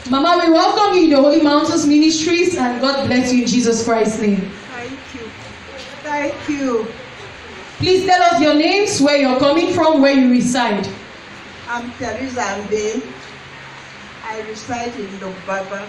Mama, we welcome you in the Holy Mountains Ministries and God bless you in Jesus Christ's name. Thank you. Thank you. Please tell us your names, where you're coming from, where you reside. I'm Teresa Ambe. I reside in Lobaba,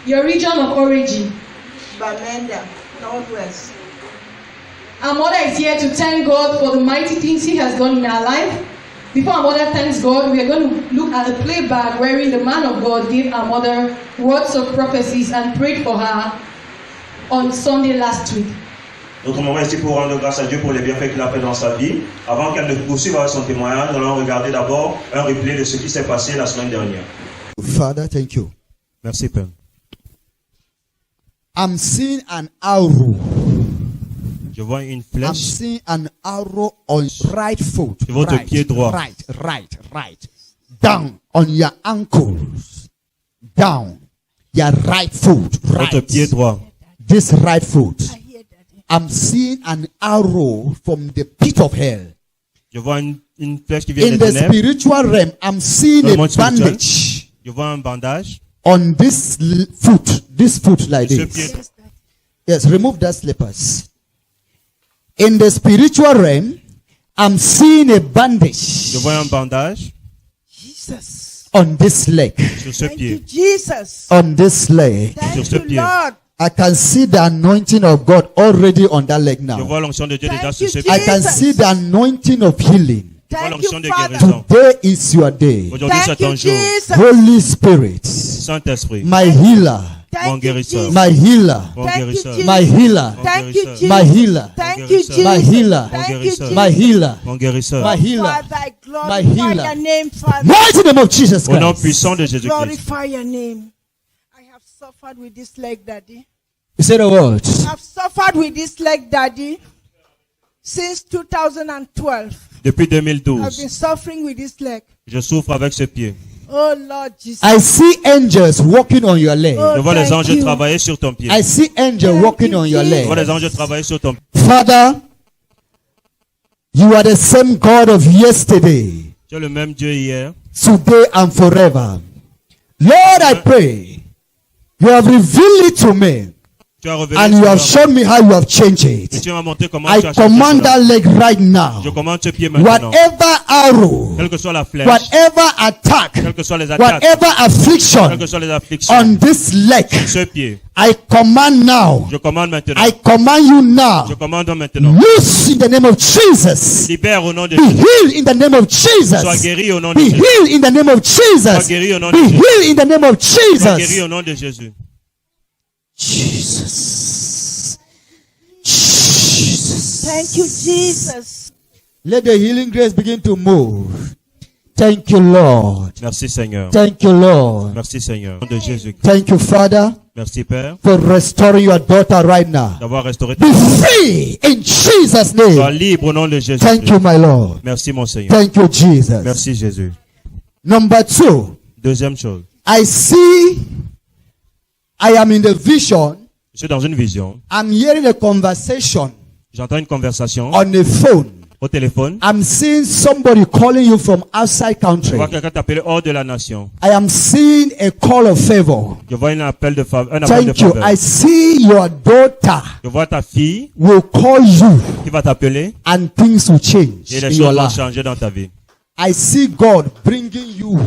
Your region of origin. Bamenda, Northwest. Our mother is here to thank God for the mighty things He has done in our life. Before our mother thanks God, we are going to look at a playback wherein the man of God gave our mother words of prophecies and prayed for her on Sunday last week. Notre maman est ici pour rendre grâce à Dieu pour les bienfaits qu'il a fait dans sa vie. Avant qu'elle ne poursuive avec son témoignage, nous allons regarder d'abord un replay de ce qui s'est passé la semaine dernière. Father, thank you. Merci, Père. I'm seeing an arrow. Je vois une I'm flèche seeing an arrow on right foot. sur votre pied droit. Right. Down on your ankles. Down. Your right foot. Votre pied Right. droit. This right foot. I'm seeing an arrow from the pit of hell. Je vois une flèche qui vient In des the ténèbres. spiritual realm, I'm seeing Dans le a monde spirituel. bandage Je vois un bandage on this foot like sur ce pied. this. Yes, remove that slippers. In the spiritual realm, I'm seeing a bandage Je vois un bandage Jesus. on this leg. sur ce Thank you, pied. Jesus. On this leg. Sur Thank ce you, pied. Lord. I can see the anointing of God already on that leg Je now. vois l'onction de Dieu déjà Thank sur you, ce I pied. can Jesus. see the anointing of healing. Je vois Thank l'onction you, de Father. guérison. Today is your day. Aujourd'hui, c'est Thank ton you, jour. Jesus. Holy Spirit, Saint-Esprit, my healer, mon Thank you, guérisseur, Jesus. my healer, mon Thank you, guérisseur, Jesus. my healer, Thank you, Jesus. my healer, Thank Mon you, guérisseur. Jesus. my healer, Thank you, mon Jesus. my healer, mon guérisseur. my healer. Father, I My glorify healer. your name, Father. Mighty name of Jesus Au nom Christ. puissant de Jésus-Christ. Glorify your name. I have suffered with this leg, Daddy. You say the word. I've suffered with this leg, Daddy, since 2012. Depuis I've been 2012, suffering with this leg. je souffre avec ce pied. Oh Lord Jesus. I see angels walking on your leg. Oh, Je vois les thank anges you. travailler sur ton pied. I see angels Thank walking you, on your Je vois leg. les anges travailler sur ton pied. Father, you are the same God of yesterday, Tu es le même Dieu hier. today, and forever. Lord, I pray you have revealed it to me, Tu as révélé and you have cela. shown me how you have changed Et it. tu m'as montré comment I tu as changé command cela. that leg right now. Je commande ce pied maintenant. Whatever arrow, Quelle que soit la flèche, whatever attack, quelles que soient les attaques, whatever quelles affliction que soient les afflictions, on this leg, ce pied, I command now. je commande maintenant. I command you now. Je commande maintenant. Loose in the name of Jesus. Libère au nom de Be Jésus. healed in the name of Sois Jesus. guéri au nom de Be Jésus. healed in the name of Sois Jesus. guéri au nom Be de Jésus. healed in the name of Sois guéri Jesus. au nom de Jésus. Jesus. Jesus. Thank you, Jesus. Let the healing grace begin to move. Thank you, Lord. Merci Seigneur. Thank you, Lord. Merci Seigneur. Au nom de Jésus. Thank you, Father, Merci Père for restoring your daughter right now. d'avoir restauré ta Be vie. free in Jesus' Sois name. libre au nom de Jésus. Thank you, my Lord. Merci mon Seigneur. Thank you, Jesus. Merci Jésus. Number 2. Deuxième chose. I see, I am in the vision. Je suis dans une vision. I'm hearing a conversation J'entends une conversation on a phone. au téléphone. I'm seeing somebody calling you from outside Je country. vois quelqu'un t'appeler hors de la nation. I am seeing a call of favor. Je vois un appel de faveur. Thank you. I see your daughter Je vois ta fille will call you qui va t'appeler and things will change et in les your choses vont life. changer dans ta vie. I see God bringing you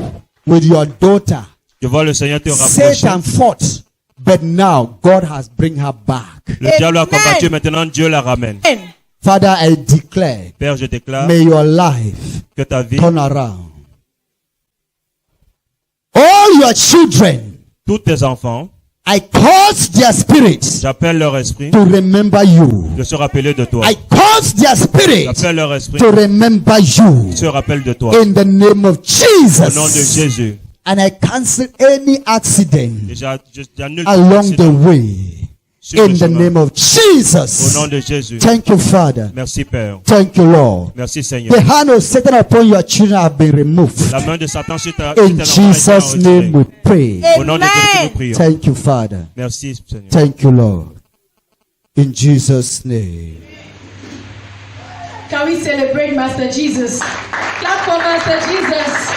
with your daughter. Je vois le Seigneur te rapprocher. Satan fought, but now God has bring her back. Le diable a Amen. combattu, maintenant Dieu la ramène. Amen. Father, I declare, Père, je déclare may your life que ta vie, turn around. All your children, tous tes enfants, I cause their spirits j'appelle leur esprit to remember you. de se rappeler de toi. I cause their spirits J'appelle leur esprit to remember you. de se rappeler de toi. In the name of Au nom de Jesus. Jésus. And I cancel any accident Et j'annule tout along the accident way. sur le In the chemin. name of Au Jesus. nom de Jésus. Thank you, Father. Merci Père. Thank you, Lord. Merci The Seigneur. hand of Satan upon your children have been removed. La main de Satan sur ta In sur tes enfants a été Jesus' name we retirée. pray. Au nom de Jésus que nous Amen. prions. Thank you, Father. Merci Seigneur. Thank you, Lord. In Jesus' name. Can we celebrate Master Jesus? Clap for Master Jesus.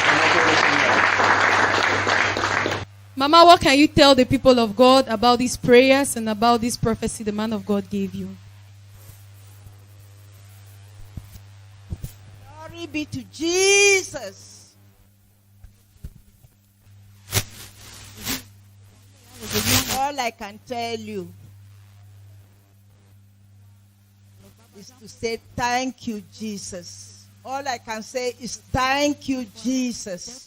Mama, what can you tell the people of God about these prayers and about this prophecy the man of God gave you? Glory be to Jesus. All I can tell you is to say thank you, Jesus. All I can say is thank you, Jesus.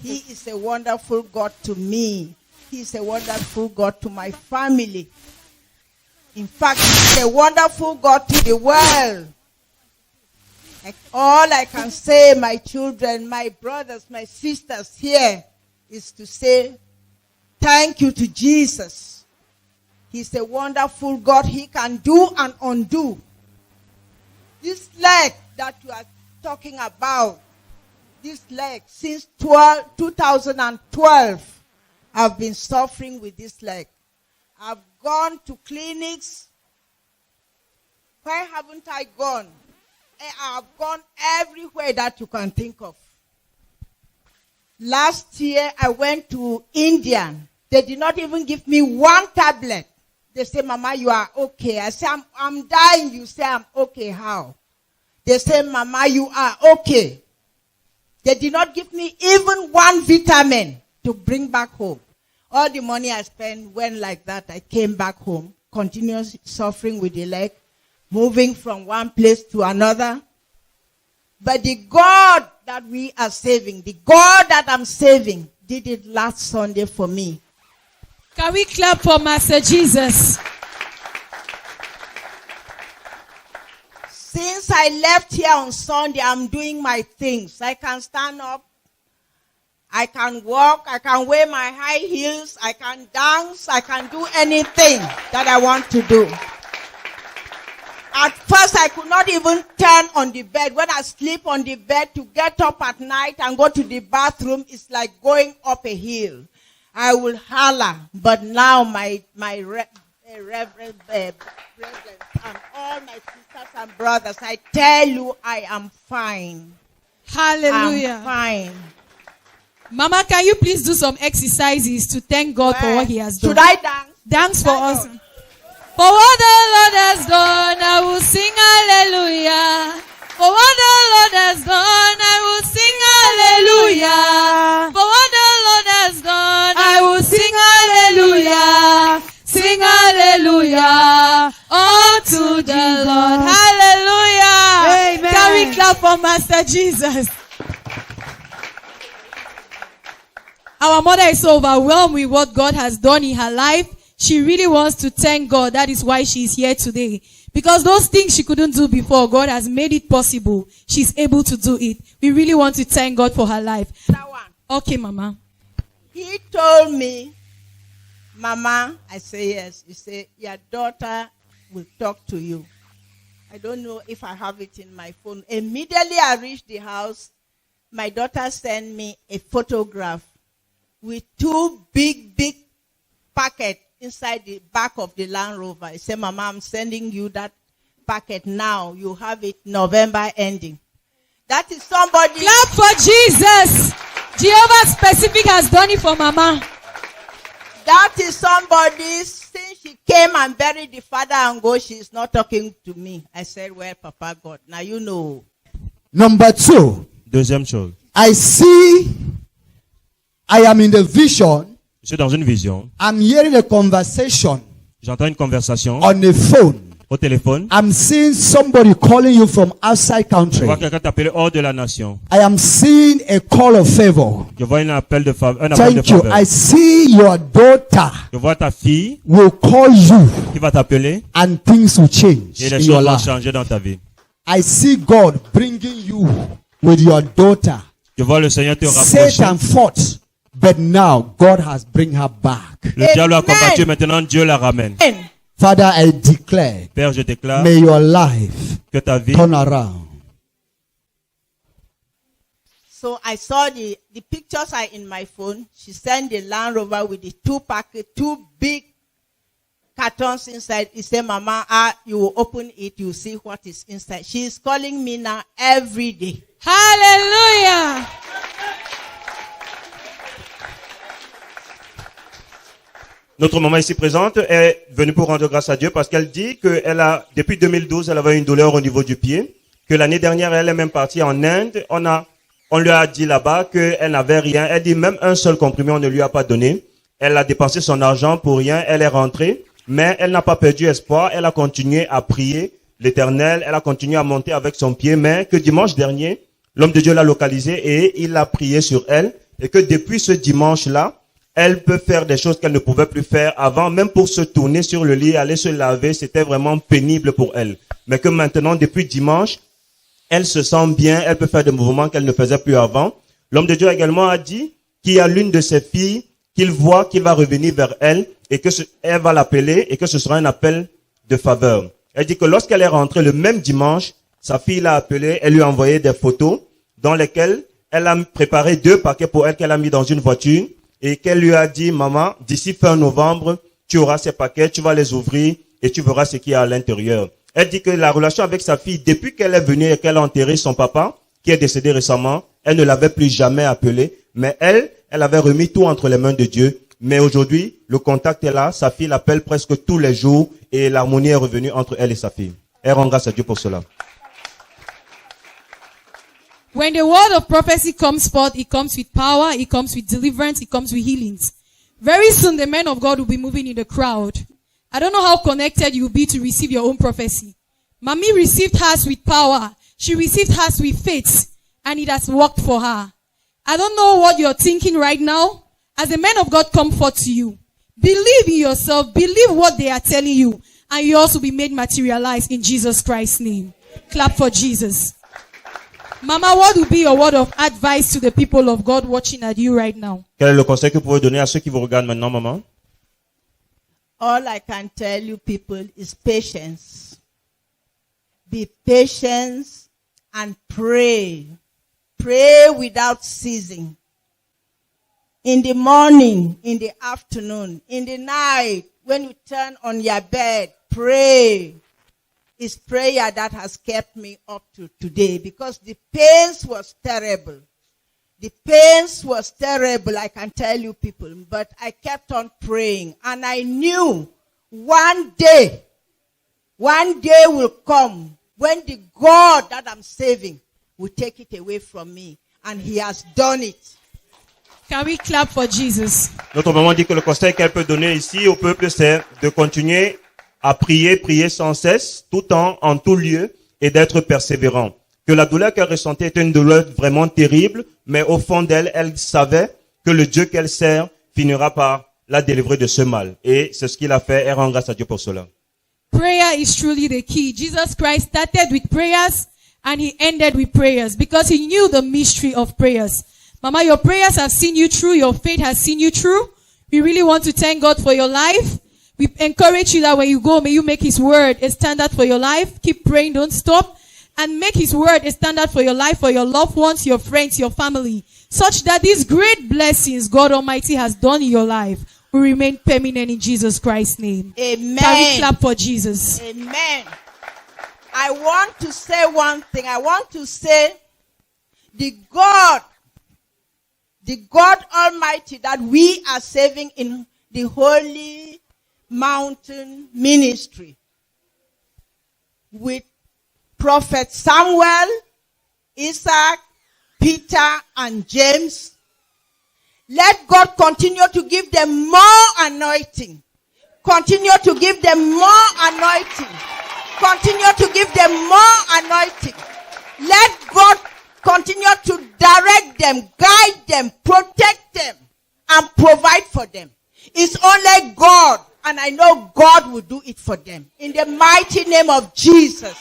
He is a wonderful God to me. He is a wonderful God to my family. In fact, He is a wonderful God to the world. Like all I can say, my children, my brothers, my sisters here, is to say thank you to Jesus. He's a wonderful God. He can do and undo. This leg that you are talking about, this leg, since 2012, I've been suffering with this leg. I've gone to clinics. Where haven't I gone? I've gone everywhere that you can think of. Last year, I went to India. They did not even give me one tablet. They say, Mama, you are okay. I say, I'm dying. You say, I'm okay. How? They say, Mama, you are okay. They did not give me even one vitamin to bring back home. All the money I spent went like that. I came back home, continuous suffering with the leg, moving from one place to another. But the God that we are saving, the God that I'm saving, did it last Sunday for me. Can we clap for Master Jesus? Since I left here on Sunday, I'm doing my things. I can stand up. I can walk. I can wear my high heels. I can dance. I can do anything that I want to do. At first, I could not even turn on the bed. When I sleep on the bed, to get up at night and go to the bathroom, it's like going up a hill. I will holler. But now my reverend and all my sisters and brothers, I tell you, I am fine. Hallelujah. I'm fine. Mama, can you please do some exercises to thank God for what He has done? Should I dance? Dance for us. For what the Lord has done, I will sing hallelujah. For what the Lord has done, I will sing hallelujah. For what the Lord has done, I will sing hallelujah. Sing hallelujah unto the Lord. Hallelujah. Amen. Can we clap for Master Jesus? Our mother is so overwhelmed with what God has done in her life. She really wants to thank God. That is why she is here today. Because those things she couldn't do before, God has made it possible. She's able to do it. We really want to thank God for her life. That one. Okay, Mama. He told me, Mama, I say yes. He said, your daughter will talk to you. I don't know if I have it in my phone. Immediately I reached the house, my daughter sent me a photograph with two big packets inside the back of the Land Rover. I said, Mama, I'm sending you that packet now. You have it November ending. That is somebody. Clap for Jesus. Jehovah Specific has done it for Mama. That is somebody, since she came and buried the father and go, she's not talking to me. I said, well, Papa God, now you know. Number 2. Deuxième chose. I am in the vision. Je suis dans une vision. I'm hearing a conversation J'entends une conversation on the phone. au téléphone. I'm seeing somebody calling you from outside Je country. vois quelqu'un t'appeler hors de la nation. I am seeing a call of favor. Je vois un appel de faveur. I see your daughter Je vois ta fille will call you qui va t'appeler and things will change et les in choses your vont life. changer dans ta vie. I see God bringing you with your daughter. Je vois le Seigneur te Satan rapprocher. fought, but now God has bring her back. Le diable a combattu, maintenant Dieu la ramène. Father, I declare, Père, je déclare may your life que ta vie turn around. So I saw the pictures are in my phone. She sent the Land Rover with the two big cartons inside. He said, Mama, you will open it, you will see what is inside. She is calling me now every day. Hallelujah. Notre maman ici présente est venue pour rendre grâce à Dieu parce qu'elle dit que depuis 2012, elle avait une douleur au niveau du pied, que l'année dernière, elle est même partie en Inde. On lui a dit là-bas qu'elle n'avait rien. Elle dit même un seul comprimé, on ne lui a pas donné. Elle a dépensé son argent pour rien. Elle est rentrée, mais elle n'a pas perdu espoir. Elle a continué à prier l'Éternel. Elle a continué à monter avec son pied, mais que dimanche dernier, l'homme de Dieu l'a localisée et il a prié sur elle. Et que depuis ce dimanche-là, elle peut faire des choses qu'elle ne pouvait plus faire avant, même pour se tourner sur le lit, aller se laver, c'était vraiment pénible pour elle. Mais que maintenant, depuis dimanche, elle se sent bien, elle peut faire des mouvements qu'elle ne faisait plus avant. L'homme de Dieu également a dit qu'il y a l'une de ses filles qu'il voit qui va revenir vers elle et que elle va l'appeler et que ce sera un appel de faveur. Elle dit que lorsqu'elle est rentrée le même dimanche, sa fille l'a appelée, elle lui a envoyé des photos dans lesquelles elle a préparé 2 paquets pour elle qu'elle a mis dans une voiture et qu'elle lui a dit, maman, d'ici fin novembre, tu auras ces paquets, tu vas les ouvrir et tu verras ce qu'il y a à l'intérieur. Elle dit que la relation avec sa fille, depuis qu'elle est venue et qu'elle a enterré son papa, qui est décédé récemment, elle ne l'avait plus jamais appelé, mais elle avait remis tout entre les mains de Dieu. Mais aujourd'hui, le contact est là, sa fille l'appelle presque tous les jours et l'harmonie est revenue entre elle et sa fille. Elle rend grâce à Dieu pour cela. When the word of prophecy comes forth, it comes with power, it comes with deliverance, it comes with healings. Very soon the men of God will be moving in the crowd. I don't know how connected you'll be to receive your own prophecy. Mommy received hers with power. She received hers with faith, and it has worked for her. I don't know what you're thinking right now. As the men of God come forth to you, believe in yourself, believe what they are telling you, and you also be made materialized in Jesus Christ's name. Clap for Jesus. Mama, what would be your word of advice to the people of God watching at you right now? Quel est le conseil que vous pouvez donner à ceux qui vous regardent maintenant, maman? All I can tell you people is patience. Be patient and pray. Pray without ceasing. In the morning, in the afternoon, in the night, when you turn on your bed, pray. It's prayer that has kept me up to today because the pains was terrible. The pains was terrible, I can tell you people, but I kept on praying and I knew one day will come when the God that I'm saving will take it away from me, and he has done it. Can we clap for Jesus? Notre maman dit que le conseil qu'elle peut donner ici au peuple, c'est de continuer à prier sans cesse, tout temps, en tout lieu, et d'être persévérant. Que la douleur qu'elle ressentait était une douleur vraiment terrible, mais au fond d'elle, elle savait que le Dieu qu'elle sert finira par la délivrer de ce mal. Et c'est ce qu'il a fait, elle rend grâce à Dieu pour cela. Prayer is truly the key. Jesus Christ started with prayers and he ended with prayers because he knew the mystery of prayers. Mama, your prayers have seen you through. Your faith has seen you through. We really want to thank God for your life. We encourage you that when you go, may you make his word a standard for your life. Keep praying, don't stop. And make his word a standard for your life, for your loved ones, your friends, your family. Such that these great blessings God Almighty has done in your life will remain permanent in Jesus Christ's name. Amen. Can we clap for Jesus? Amen. I want to say one thing. I want to say the God Almighty that we are serving in the Holy Mountain Ministry with Prophet Samuel, Isaac, Peter, and James. Let God continue to give them more anointing. Continue to give them more anointing. Continue to give them more anointing. Let God continue to direct them, guide them, protect them, and provide for them. It's only God, and I know God will do it for them. In the mighty name of Jesus.